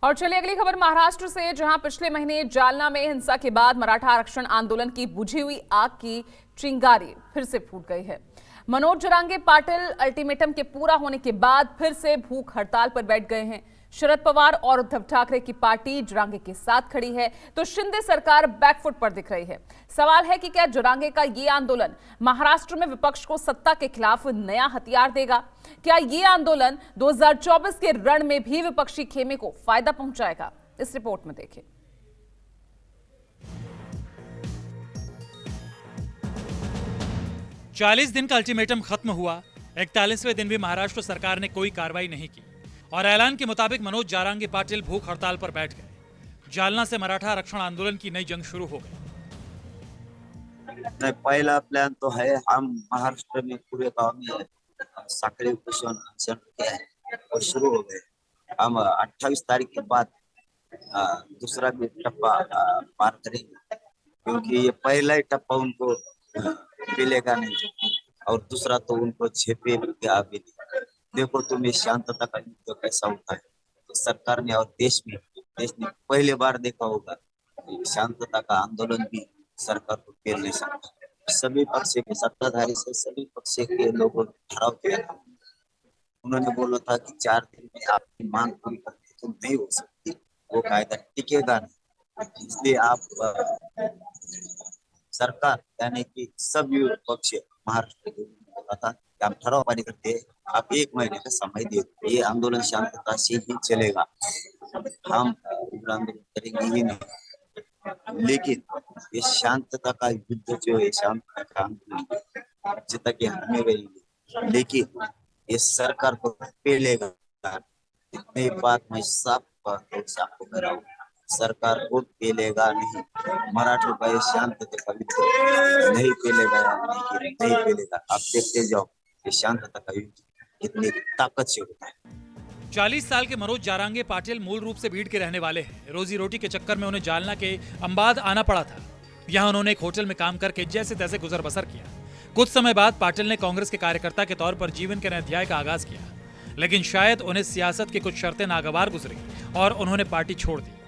और चलिए अगली खबर महाराष्ट्र से, जहां पिछले महीने जालना में हिंसा के बाद मराठा आरक्षण आंदोलन की बुझी हुई आग की चिंगारी फिर से फूट गई है। मनोज जरांगे पाटिल अल्टीमेटम के पूरा होने के बाद फिर से भूख हड़ताल पर बैठ गए हैं। शरद पवार और उद्धव ठाकरे की पार्टी जरांगे के साथ खड़ी है, तो शिंदे सरकार बैकफुट पर दिख रही है। सवाल है कि क्या जरांगे का ये आंदोलन महाराष्ट्र में विपक्ष को सत्ता के खिलाफ नया हथियार देगा? क्या ये आंदोलन 2024 के रण में भी विपक्षी खेमे को फायदा पहुंचाएगा? इस रिपोर्ट में देखें। 40 दिन का अल्टीमेटम खत्म हुआ। 41वें दिन भी महाराष्ट्र सरकार ने कोई कार्रवाई नहीं की और ऐलान के मुताबिक मनोज जारंगे पाटिल भूख हड़ताल पर बैठ गए। जालना से मराठा आरक्षण आंदोलन की नई जंग शुरू हो गई। पहला प्लान तो है, हम महाराष्ट्र में पूरे गांव में साखड़ी उपोषण अनशन किया है और शुरू हो गए। हम 28 तारीख के बाद दूसरा भी टप्पा पार करेंगे, क्योंकि ये पहला ही टप्पा उनको मिलेगा नहीं और दूसरा तो उनको झेपे भी। देखो तुम ये शांतता का युद्ध कैसा होता है। तो सरकार ने और देश ने पहले बार देखा होगा शांतता का आंदोलन भी सरकार को फेल नहीं सकता। सभी पक्ष के सत्ताधारी से सभी पक्ष के लोगों ने ठहराव किया था। उन्होंने बोला था कि 4 दिन में आपकी मांग पूरी करके तो नहीं हो सकती, वो कायदा टिकेगा नहीं। इसलिए आप सरकार यानी कि सभी पक्ष महाराष्ट्र के बोला था कि आप ठहराव पारी करते, आप 1 महीने का समय दे, ये आंदोलन शांतता से ही चलेगा। हम आंदोलन करेंगे ही नहीं, लेकिन ये शांतता का युद्ध जो है, शांतता का आंदोलन जितना कि हमें रहेंगे, लेकिन ये सरकार को पेलेगा। इतनी बात मैं साफ कर रहा हूँ, सरकार को पेलेगा नहीं। मराठों का ये शांतता का युद्ध नहीं पेलेगा, नहीं पेलेगा। आप देखते जाओ ये शांतता का युद्ध कितनी ताकत से होता है। 40 साल के मनोज जारंगे पाटिल मूल रूप से भीड़ के रहने वाले हैं। रोजी रोटी के चक्कर में उन्हें जालना के अंबाद आना पड़ा था। यहाँ उन्होंने एक होटल में काम करके जैसे तैसे गुजर बसर किया। कुछ समय बाद पाटिल ने कांग्रेस के कार्यकर्ता के तौर पर जीवन के नए अध्याय का आगाज किया, लेकिन शायद उन्हें सियासत की कुछ शर्तें नागवार गुजरी और उन्होंने पार्टी छोड़ दी।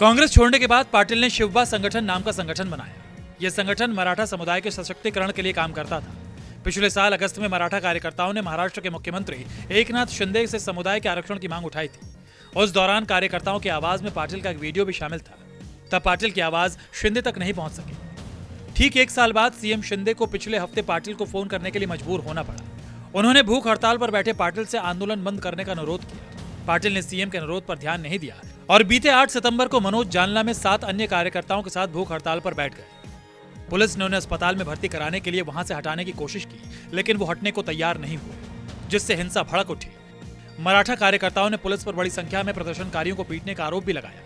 कांग्रेस छोड़ने के बाद पाटिल ने शिवबा संगठन नाम का संगठन बनाया। यह संगठन मराठा समुदाय के सशक्तिकरण के लिए काम करता था। पिछले साल अगस्त में मराठा कार्यकर्ताओं ने महाराष्ट्र के मुख्यमंत्री एकनाथ शिंदे से समुदाय के आरक्षण की मांग उठाई थी। उस दौरान कार्यकर्ताओं की आवाज में पाटिल का एक वीडियो भी शामिल था। तब पाटिल की आवाज शिंदे तक नहीं पहुंच सकी। ठीक 1 साल बाद सीएम शिंदे को पिछले हफ्ते पाटिल को फोन करने के लिए मजबूर होना पड़ा। उन्होंने भूख हड़ताल पर बैठे पाटिल से आंदोलन बंद करने का अनुरोध किया। पाटिल ने सीएम के अनुरोध पर ध्यान नहीं दिया और बीते 8 सितंबर को मनोज जालना में 7 अन्य कार्यकर्ताओं के साथ भूख हड़ताल पर बैठ गए। पुलिस ने उन्हें अस्पताल में भर्ती कराने के लिए वहां से हटाने की कोशिश की, लेकिन वो हटने को तैयार नहीं हुए, जिससे हिंसा भड़क उठी। मराठा कार्यकर्ताओं ने पुलिस पर बड़ी संख्या में प्रदर्शनकारियों को पीटने का आरोप भी लगाया।